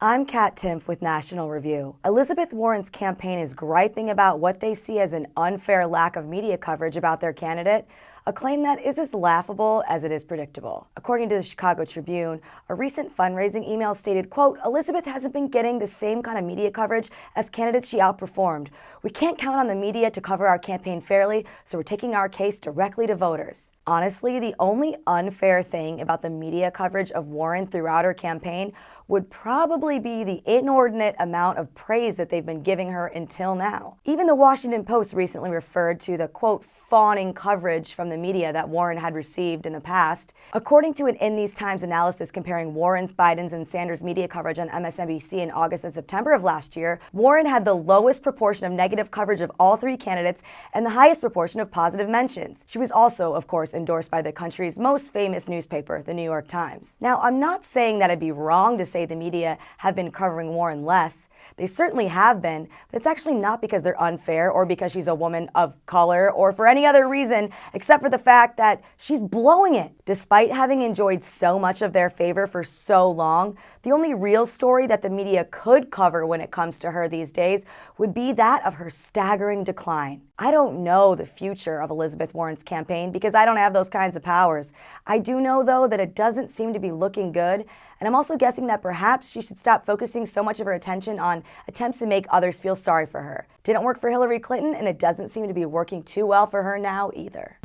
I'm Kat Timpf with National Review. Elizabeth Warren's campaign is griping about what they see as an unfair lack of media coverage about their candidate, a claim that is as laughable as it is predictable. According to the Chicago Tribune, a recent fundraising email stated, quote, "Elizabeth hasn't been getting the same kind of media coverage as candidates she outperformed. We can't count on the media to cover our campaign fairly, so we're taking our case directly to voters." Honestly, the only unfair thing about the media coverage of Warren throughout her campaign would probably be the inordinate amount of praise that they've been giving her until now. Even the Washington Post recently referred to the, quote, fawning coverage from the media that Warren had received in the past. According to an In These Times analysis comparing Warren's, Biden's, and Sanders' media coverage on MSNBC in August and September of last year, Warren had the lowest proportion of negative coverage of all three candidates and the highest proportion of positive mentions. She was also, of course, endorsed by the country's most famous newspaper, the New York Times. Now, I'm not saying that it'd be wrong to say the media have been covering Warren less. They certainly have been, but it's actually not because they're unfair or because she's a woman of color or for any other reason except for the fact that she's blowing it. Despite having enjoyed so much of their favor for so long, the only real story that the media could cover when it comes to her these days would be that of her staggering decline. I don't know the future of Elizabeth Warren's campaign because I don't have those kinds of powers. I do know, though, that it doesn't seem to be looking good, and I'm also guessing that perhaps she should stop focusing so much of her attention on attempts to make others feel sorry for her. Didn't work for Hillary Clinton, and it doesn't seem to be working too well for her now either.